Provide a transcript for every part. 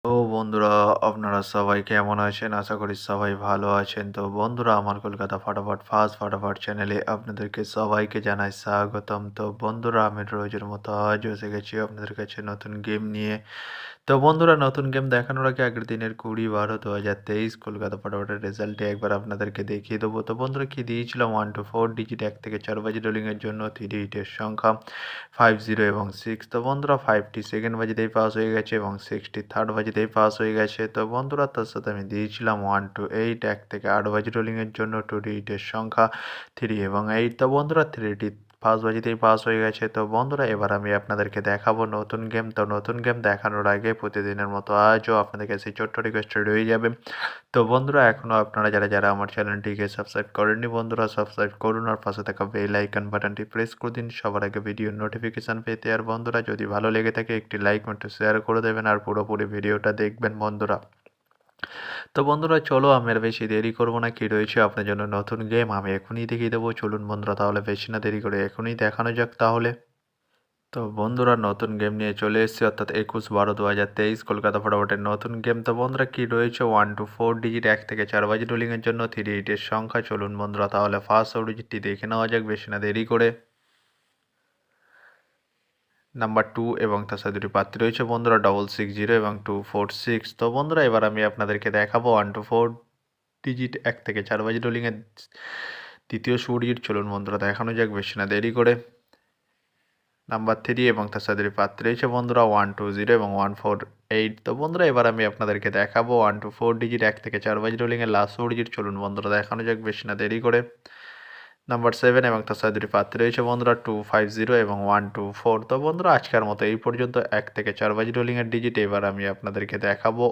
তো বন্ধুরা, আপনারা সবাই কেমন আছেন? আশা করি সবাই ভালো আছেন। তো বন্ধুরা, আমার কলকাতা ফাটাফাট চ্যানেলে আপনাদেরকে সবাইকে জানাই স্বাগতম। তো বন্ধুরা, আমি রোজের মতো আজও এসে গেছি আপনাদের কাছে নতুন গেম নিয়ে। তো বন্ধুরা, নতুন গেম দেখানোর আগে আগের দিনের 20/12/2023 কলকাতা ফাটাফাটের রেজাল্টে একবার আপনাদেরকে দেখিয়ে দেবো। তো বন্ধুরা, কি দিয়েছিলাম 1 to 4 ডিজিট 1 থেকে 4 বাজি রোলিংয়ের জন্য 3 হিটের সংখ্যা 50 এবং 6। তো বন্ধুরা, 5টি সেকেন্ড বাজিতেই পাস হয়ে গেছে এবং 6টি থার্ড বাজিতেই পাস হয়ে গেছে। তো বন্ধুরা, তার সাথে আমি দিয়েছিলাম 1 to 8 1 থেকে 8 বাজি রোলিংয়ের জন্য 2 ডিজিটের সংখ্যা 3 এবং 8। তো বন্ধুরা, 3টি ফার্স্ট বাজিতেই পাস হয়ে গেছে। তো বন্ধুরা, এবার আমি আপনাদেরকে দেখাবো নতুন গেম। তো নতুন গেম দেখানোর আগে প্রতিদিনের মতো আজও আপনাদের কাছে ছোট্ট রিকোয়েস্ট রয়ে যাবে। তো বন্ধুরা, এখনও আপনারা যারা আমার চ্যানেলটিকে সাবস্ক্রাইব করেননি, বন্ধুরা সাবস্ক্রাইব করুন আর পাশে থাকা বেল আইকন বাটনটি প্রেস করে দিন সবার আগে ভিডিওর নোটিফিকেশান পেতে। আর বন্ধুরা, যদি ভালো লেগে থাকে একটি লাইক একটু শেয়ার করে দেবেন আর পুরোপুরি ভিডিওটা দেখবেন বন্ধুরা। তো বন্ধুরা, চলো আমি আর বেশি দেরি করবো না। কি রয়েছে আপনার জন্য নতুন গেম আমি এখনই দেখিয়ে দেবো। চলুন বন্ধুরা, তাহলে বেশি না দেরি করে এখনই দেখানো যাক তাহলে। তো বন্ধুরা, নতুন গেম নিয়ে চলে এসেছি, অর্থাৎ 21/12/2023 কলকাতা ফটাফটের নতুন গেম। তো বন্ধুরা, কি রয়েছে 1 to 4 ডিজিট 1 থেকে 4 বাজি রোলিংয়ের জন্য 3 হিটের সংখ্যা। চলুন বন্ধুরা, তাহলে ফার্স্ট ডিজিটটি দেখে নেওয়া যাক বেশি না দেরি করে। নাম্বার 2 এবং তার সাথে দুটি প্রার্থী রয়েছে বন্ধুরা 660 এবং 246। তো বন্ধুরা, এবার আমি আপনাদেরকে দেখাবো 1 to 4 ডিজিট 1 থেকে 4 বাজি রোলিংয়ের দ্বিতীয় ডিজিট। চলুন বন্ধুরা, দেখানো যাক বেশি না দেরি করে। নাম্বার 3 এবং তার সাথে পাত্র রয়েছে বন্ধুরা 120 এবং 148। তো বন্ধুরা, এবার আমি আপনাদেরকে দেখাবো 1 to 4 ডিজিট 1 থেকে 4 বাজি রোলিংয়ের লাস্ট ডিজিট। চলুন বন্ধুরা, দেখানো যাক বেশি না দেরি করে। নাম্বার 7 এবং তার সাথে দুটি প্রার্থী রয়েছে বন্ধুরা 250 এবং 124। তো বন্ধুরা, আজকের মতো এই পর্যন্ত 1 থেকে 4 বাজি রোলিংয়ের ডিজিট। এবার আমি আপনাদেরকে দেখাবো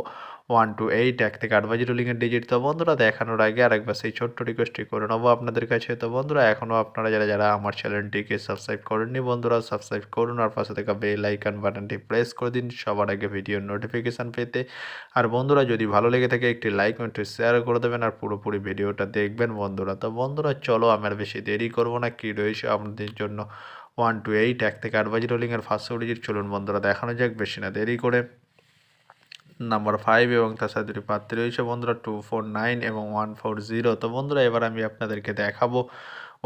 1 to 8 1 থেকে 8 বাজি রোলিংয়ের ডিজিট। তো বন্ধুরা, দেখানোর আগে আরেকবার সেই ছোট্ট রিকোয়েস্টটি করে নেবো আপনাদের কাছে। তো বন্ধুরা, এখনও আপনারা যারা আমার চ্যানেলটিকে সাবস্ক্রাইব করেননি, বন্ধুরা সাবস্ক্রাইব করুন আর পাশে থাকা বেল আইকন বাটনটি প্রেস করে দিন সবার আগে ভিডিওর নোটিফিকেশান পেতে। আর বন্ধুরা, যদি ভালো লেগে থাকে একটি লাইক একটু শেয়ার করে দেবেন আর পুরোপুরি ভিডিওটা দেখবেন বন্ধুরা। তো বন্ধুরা, চলো আমার বেশি দেরি করবো না। কি রয়েছে আপনাদের জন্য 1 to 8 1 থেকে 8 বাজি রোলিংয়ের ফার্স্ট ডিজিট। চলুন বন্ধুরা, দেখানো যাক বেশি না দেরি করে। নাম্বার 5 এবং তার সাথে দুটি প্রার্থী রয়েছে বন্ধুরা 249 এবং 140। তো বন্ধুরা, এবার আমি আপনাদেরকে দেখাবো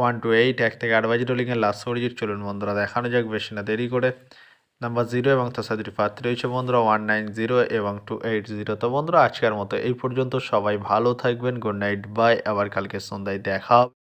1 to 8 1 থেকে 8 বাজি রোলিংয়ের লাস্ট ডিজিট। চলুন বন্ধুরা, দেখানো যাক বেশি না দেরি করে। নাম্বার 0 এবং তার সাথে দুটি প্রার্থী রয়েছে বন্ধুরা 190 এবং 280। তো বন্ধুরা, আজকের মতো এই পর্যন্ত। সবাই ভালো থাকবেন। Good night, bye. আবার কালকে সন্ধ্যায় দেখা হবে।